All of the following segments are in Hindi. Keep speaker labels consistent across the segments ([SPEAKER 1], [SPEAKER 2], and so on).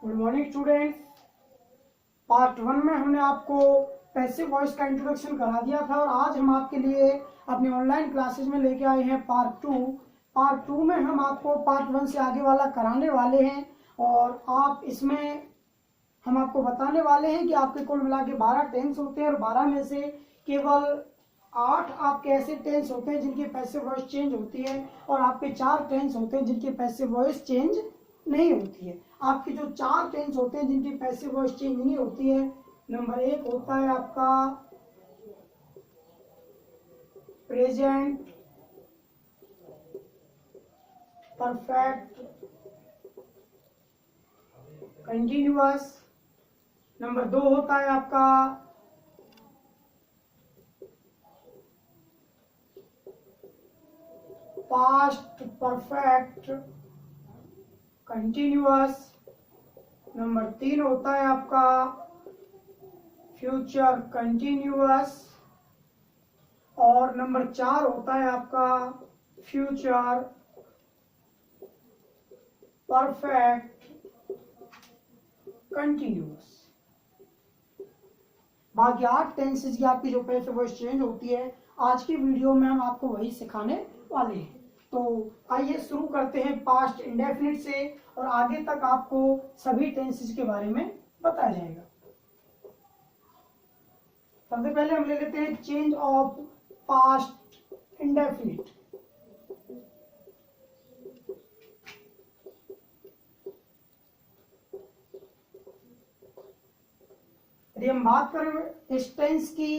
[SPEAKER 1] Good morning students. पार्ट 1 में हमने आपको पैसिव वॉइस का इंट्रोडक्शन करा दिया था और आज हम आपके लिए अपनी ऑनलाइन क्लासेस में लेके आए हैं पार्ट 2। पार्ट 2 में हम आपको पार्ट 1 से आगे वाला कराने वाले हैं और आप इसमें हम आपको बताने वाले हैं कि आपके कुल मिला के 12 टेंस होते हैं और 12 में से केवल 8 आपके ऐसे टेंस होते हैं जिनकी पैसिव वॉइस चेंज होती है और आपके 4 टेंस होते हैं जिनकी पैसिव वॉइस चेंज नहीं होती है। आपके जो 4 टेंस होते हैं जिनकी पैसिव वॉइस चेंज नहीं होती है, नंबर 1 होता है आपका प्रेजेंट परफेक्ट कंटिन्यूअस। नंबर 2 होता है आपका पास्ट परफेक्ट कंटिन्यूअस। नंबर 3 होता है आपका फ्यूचर कंटिन्यूअस और नंबर 4 होता है आपका फ्यूचर परफेक्ट कंटिन्यूअस। बाकी 8 टेंसेस की आपकी जो पैसिव वॉइस चेंज होती है, आज की वीडियो में हम आपको वही सिखाने वाले हैं। तो आइए शुरू करते हैं पास्ट इंडेफिनिट से और आगे तक आपको सभी टेंसेस के बारे में बताया जाएगा। सबसे पहले हम ले लेते हैं चेंज ऑफ पास्ट इंडेफिनिट। यदि हम बात करें इस टेंस की,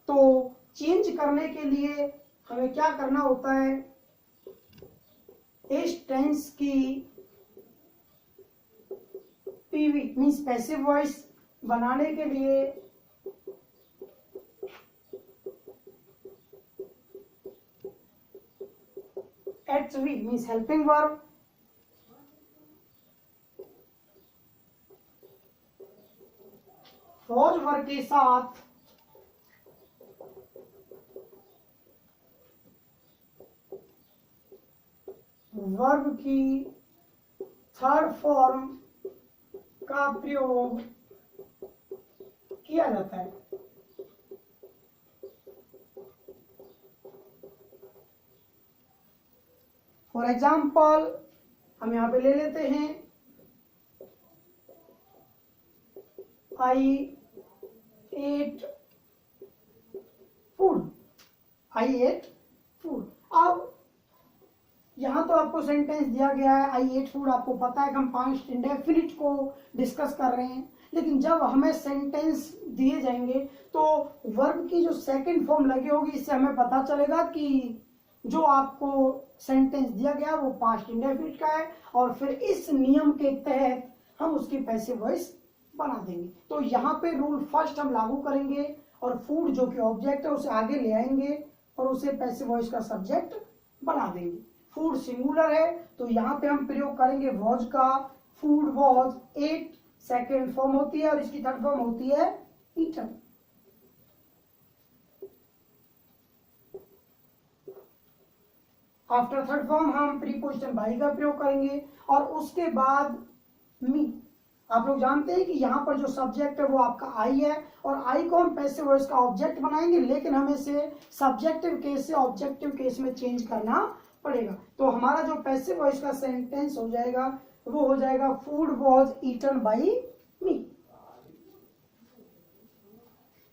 [SPEAKER 1] तो चेंज करने के लिए हमें क्या करना होता है? इस टेंस की पीवी मीन्स पैसिव वॉइस बनाने के लिए HV means helping verb, फॉज verb के साथ वर्ब की थर्ड फॉर्म का प्रयोग किया जाता है। फॉर एग्जाम्पल हम यहां पे ले लेते हैं आई एट फूड। आई एट फूड। अब यहां तो आपको सेंटेंस दिया गया है आई एट फूड, आपको पता है कि हम पास्ट इंडेफिनिट को डिस्कस कर रहे हैं, लेकिन जब हमें सेंटेंस दिए जाएंगे तो वर्ब की जो सेकंड फॉर्म लगी होगी, इससे हमें पता चलेगा कि जो आपको सेंटेंस दिया गया वो पास्ट इंडेफिनिट का है और फिर इस नियम के तहत हम उसकी पैसिव वॉइस बना देंगे। तो यहाँ पे रूल फर्स्ट हम लागू करेंगे और फूड जो कि ऑब्जेक्ट है उसे आगे ले आएंगे और उसे पैसिव वॉइस का सब्जेक्ट बना देंगे। फूड सिंगुलर है तो यहाँ पे हम प्रयोग करेंगे वॉज का। Food was at second form होती है और इसकी थर्ड फॉर्म होती है ईटन। आफ्टर थर्ड फॉर्म हम प्रीपोजिशन बाई का प्रयोग करेंगे और उसके बाद मी। आप लोग जानते हैं कि यहाँ पर जो सब्जेक्ट है वो आपका आई है और आई को हम पैसिव वॉइस का ऑब्जेक्ट बनाएंगे, लेकिन हमें इसे सब्जेक्टिव केस से ऑब्जेक्टिव केस में चेंज करना पड़ेगा। तो हमारा जो पैसिव वॉइस का सेंटेंस हो जाएगा वो हो जाएगा फूड वॉज ईटन बाई मी।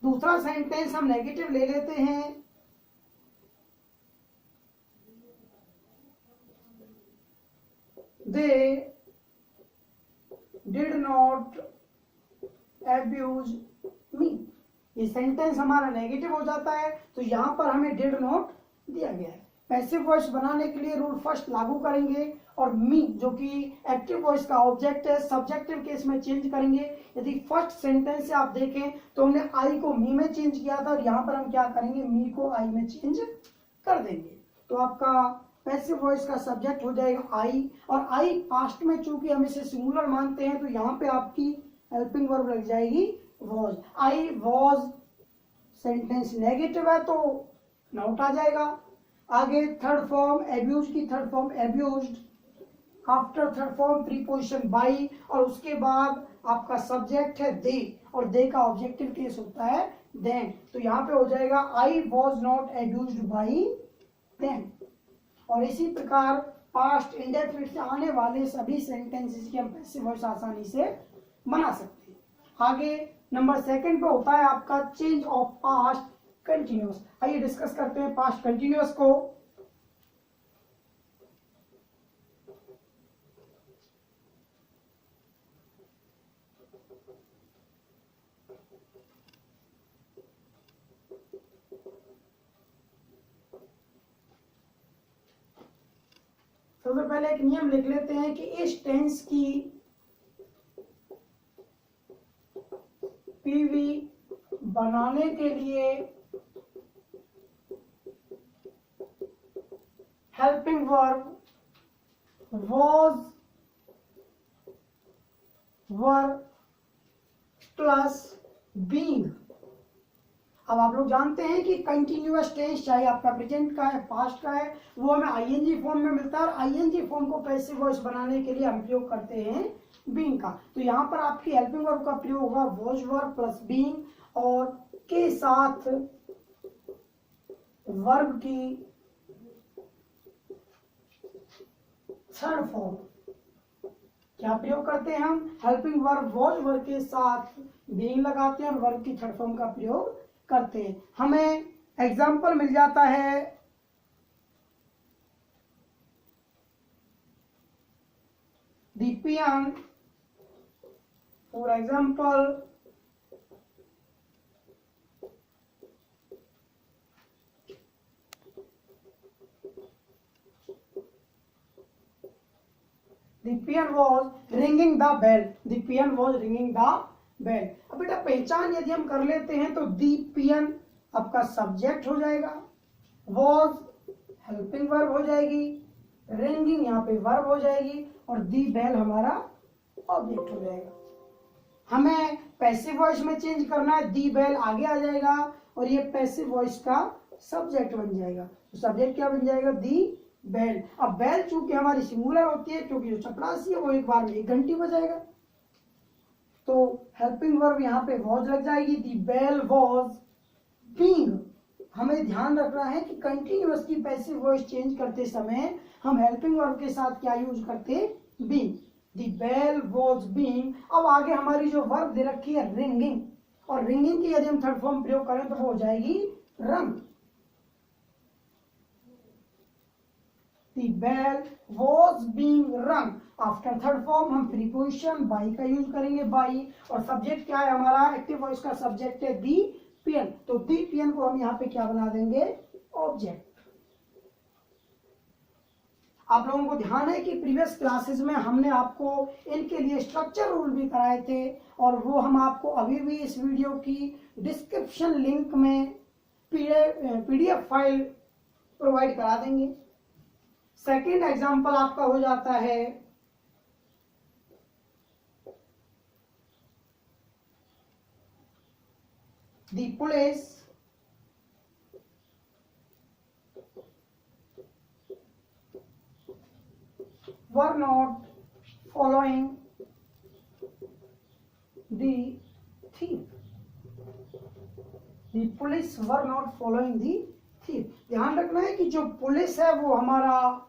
[SPEAKER 1] दूसरा सेंटेंस हम नेगेटिव ले लेते हैं, दे डिड नॉट एब्यूज मी। ये सेंटेंस हमारा नेगेटिव हो जाता है तो यहां पर हमें डिड नॉट दिया गया है। पैसिव वॉइस बनाने के लिए रूल फर्स्ट लागू करेंगे और मी जो कि एक्टिव वॉइस का ऑब्जेक्ट है सब्जेक्टिव केस में चेंज करेंगे। यदि फर्स्ट सेंटेंस से आप देखें तो हमने आई को मी में चेंज किया था और यहां पर हम क्या करेंगे, मी को आई में चेंज कर देंगे। तो आपका पैसिव वॉइस का सब्जेक्ट हो जाएगा आई और आई पास्ट में चूंकि हम इसे सिंगुलर मानते हैं तो यहाँ पे आपकी हेल्पिंग वर्ब लग जाएगी was. I was sentence negative है तो नॉट आ जाएगा। आगे थर्ड फॉर्म एब्यूज की third form abused, after third form preposition by, और उसके बाद आपका सब्जेक्ट है दे, और दे का ऑब्जेक्टिव केस होता है देन। तो यहाँ पे हो जाएगा I was not abused by then. और इसी प्रकार पास्ट इंडेफिनिट से आने वाले सभी सेंटेंसेस की हम पैसिव वॉइस आसानी से बना सकते हैं। आगे नंबर सेकंड पे होता है आपका चेंज ऑफ पास्ट कंटिन्यूअस। आइए डिस्कस करते हैं पास्ट कंटिन्यूअस को। सबसे पहले एक नियम लिख लेते हैं कि इस टेंस की पीवी बनाने के लिए helping verb was verb plus being. अब आप लोग जानते हैं कि कंटिन्यूअस टेंस चाहे आपका प्रेजेंट का है पास्ट का है वो हमें आईएनजी फॉर्म में मिलता है, और आईएनजी फॉर्म को पैसिव वॉइस बनाने के लिए हम प्रयोग करते हैं बीइंग का। तो यहाँ पर आपकी हेल्पिंग वर्ब का प्रयोग होगा वॉज वर्ब प्लस बीइंग और के साथ वर्ब की थर्ड फॉर्म। क्या प्रयोग करते हैं हम? हेल्पिंग वर्ब वॉज वर्ब के साथ बीइंग लगाते हैं और वर्ब की थर्ड फॉर्म का प्रयोग करते हैं। हमें एग्जाम्पल मिल जाता है the peon, for example, the peon was ringing the bell, the peon was ringing the bell। अब बेटा पहचान यदि हम कर लेते हैं तो the peon आपका सब्जेक्ट हो जाएगा, was हेल्पिंग वर्ब हो जाएगी, रिंगिंग यहाँ पे वर्ब हो जाएगी और दी बेल हमारा ऑब्जेक्ट हो जाएगा। हमें पैसिव वॉइस में चेंज करना है, दी बेल आगे आ जाएगा और ये पैसिव वॉइस का सब्जेक्ट बन जाएगा। तो सब्जेक्ट क्या बन जाएगा? दी बेल। अब बेल चूंकि हमारी सिंगुलर होती है क्योंकि जो चपरासी है वो एक बार में 1 घंटी बजाएगा, तो हेल्पिंग वर्ब यहाँ पे वॉज लग जाएगी, दी बेल वॉज बीइंग। हमें ध्यान रखना है कि कंटिन्यूअस की पैसिव वॉइस चेंज करते समय हम हेल्पिंग वर्ब के साथ क्या यूज करते? Being. The bail was being. अब आगे हमारी जो वर्ब दे रखी है रिंगिंग, और रिंगिंग की यदि हम थर्ड फॉर्म प्रयोग करें तो वो हो जाएगी रंग। द बेल वॉज बीइंग रंग। आफ्टर थर्ड फॉर्म हम प्रीपोजिशन बाई का यूज करेंगे, बाई, और सब्जेक्ट क्या है हमारा? एक्टिव वॉइस का सब्जेक्ट है दी पियन, तो दी पियन को हम यहाँ पे क्या बना देंगे? ऑब्जेक्ट। आप लोगों को ध्यान है कि प्रीवियस क्लासेस में हमने आपको इनके लिए स्ट्रक्चर रूल भी कराए थे, और वो हम आपको अभी भी इस वीडियो की डिस्क्रिप्शन लिंक में पीडीएफ फाइल प्रोवाइड करा देंगे। सेकंड एग्जांपल आपका हो जाता है the police were not following the thief। the police were not following the thief। ध्यान रखना है कि जो पुलिस है वो हमारा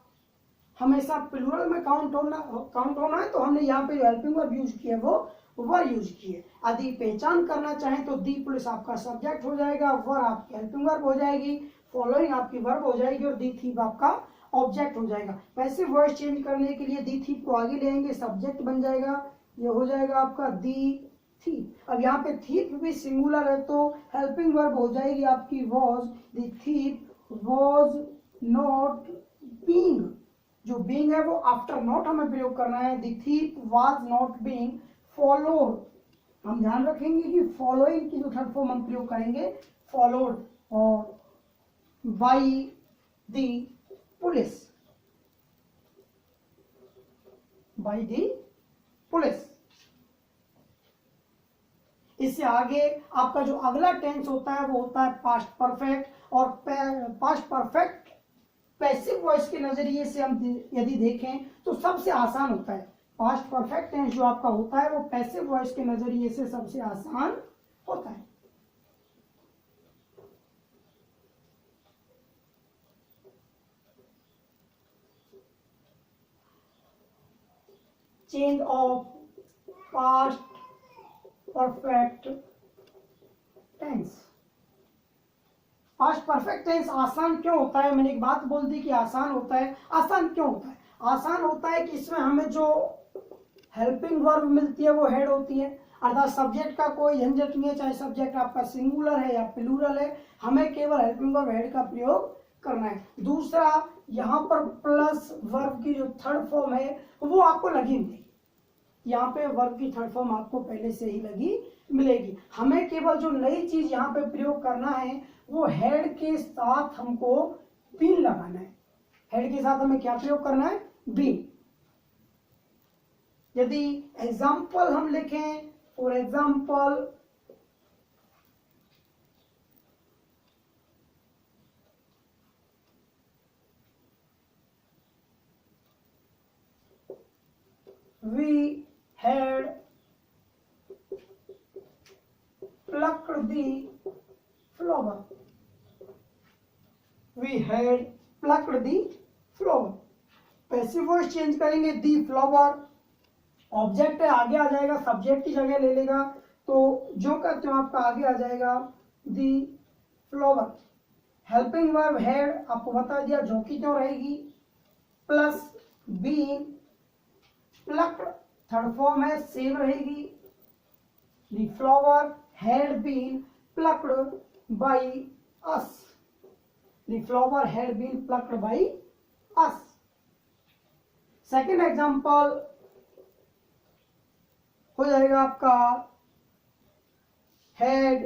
[SPEAKER 1] हमेशा प्लूरल में काउंट होना है, तो हमने यहाँ पे जो हेल्पिंग वर्ब यूज किया वो वर यूज किए। यदि पहचान करना चाहें तो दी पुलिस आपका सब्जेक्ट हो जाएगा, वर आपकी हेल्पिंग वर्ब हो जाएगी, फॉलोइंग आपकी वर्ब हो जाएगी और दी थीप आपका ऑब्जेक्ट हो जाएगा। पैसिव वॉइस चेंज करने के लिए दी थीप को आगे लेंगे, सब्जेक्ट बन जाएगा, ये हो जाएगा आपका दी थीप। अब यहाँ पे थीप भी सिंगुलर है तो हेल्पिंग वर्ब हो जाएगी आपकी was. The thief was not being. जो बीइंग है वो आफ्टर नॉट हमें प्रयोग करना है। The thief was not being followed. हम ध्यान रखेंगे कि फॉलोइंग की जो थर्ड फॉर्म हम प्रयोग करेंगे फॉलोड और by the police, by the police. इससे आगे आपका जो अगला टेंस होता है वो होता है पास्ट परफेक्ट, और पास्ट परफेक्ट पैसिव वॉइस के नजरिए से हम यदि देखें तो सबसे आसान होता है। पास्ट परफेक्ट टेंस जो आपका होता है वो पैसिव वॉइस के नजरिए से सबसे आसान होता है। Change of past perfect tense. Past perfect tense आसान क्यों होता है? मैंने एक बात बोल दी कि आसान होता है। आसान क्यों होता है? आसान होता है कि इसमें हमें जो हेल्पिंग वर्ब मिलती है वो हेड होती है, अर्थात सब्जेक्ट का कोई झंझट नहीं है, चाहे सब्जेक्ट आपका सिंगुलर है या प्लूरल है, हमें केवल हेल्पिंग वर्ब हेड का प्रयोग करना है। दूसरा, यहाँ पर प्लस वर्ब की जो थर्ड फॉर्म है वो आपको लगी मिलेगी। यहाँ पे वर्ब की थर्ड फॉर्म आपको पहले से ही लगी मिलेगी। हमें केवल जो नई चीज यहाँ पे प्रयोग करना है वो हेड के साथ हमको बीन लगाना है। हेड के साथ हमें क्या प्रयोग करना है? बीन। यदि एग्जाम्पल हम लिखें, for example we had plucked the flower. We had plucked the flower. Passive voice change करेंगे, दी फ्लावर ऑब्जेक्ट है, आगे आ जाएगा, सब्जेक्ट की जगह ले लेगा, तो जो का त्यों आपका आगे आ जाएगा the flower. Helping verb had आपको बता दिया, जो की त्यों रहेगी, plus been, plucked third form है, सेम रहेगी। The flower had been plucked by us. The flower had been plucked by us. Second example हो जाएगा आपका had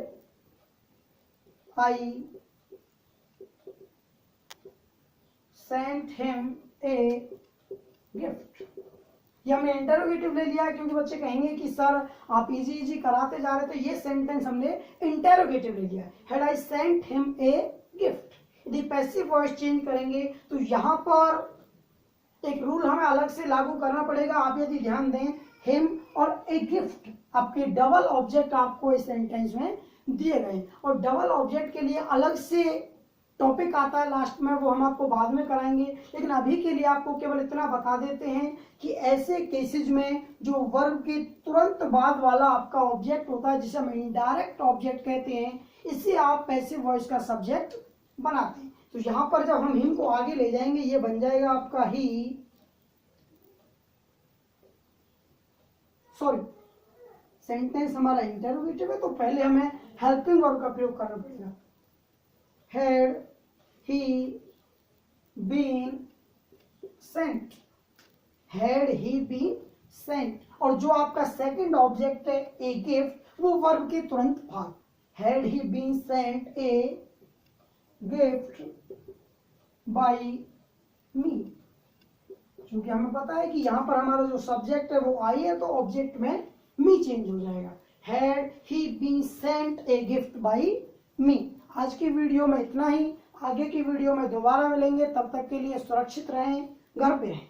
[SPEAKER 1] I sent him a gift. ये हमने इंटरोगेटिव ले लिया क्योंकि बच्चे कहेंगे कि सर आप इजी इजी कराते जा रहे, तो ये सेंटेंस हमने इंटरोगेटिव ले लिया। Had I sent him a gift. यदि पैसिव वॉइस चेंज करेंगे तो यहां पर एक रूल हमें अलग से लागू करना पड़ेगा। आप यदि ध्यान दें, हिम और ए गिफ्ट आपके डबल ऑब्जेक्ट आपको इस सेंटेंस में दिए गए, और डबल ऑब्जेक्ट के लिए अलग से टॉपिक आता है लास्ट में, वो हम आपको बाद में कराएंगे। लेकिन अभी के लिए आपको केवल इतना बता देते हैं कि ऐसे केसेस में जो वर्ब के तुरंत बाद वाला आपका ऑब्जेक्ट होता है, जिसे हम इनडायरेक्ट ऑब्जेक्ट कहते हैं, इसे आप पैसिव वॉइस का सब्जेक्ट बनाते हैं। तो यहां पर जब हम हिम को आगे ले जाएंगे, ये बन जाएगा आपका ही, सॉरी सेंटेंस हमारा इंटरोगेटिव है, तो पहले हमें हेल्पिंग वर्ब का प्रयोग करना पड़ेगा। Had he been sent. Had he been sent. और जो आपका सेकंड ऑब्जेक्ट है ए गिफ्ट, वो वर्ब के तुरंत बाद, had he been sent a gift by me. क्योंकि हमें पता है कि यहां पर हमारा जो सब्जेक्ट है वो आई है, तो ऑब्जेक्ट में मी चेंज हो जाएगा। Had he been sent a gift by me. आज की वीडियो में इतना ही। आगे की वीडियो में दोबारा मिलेंगे, तब तक के लिए सुरक्षित रहें, घर पे रहें।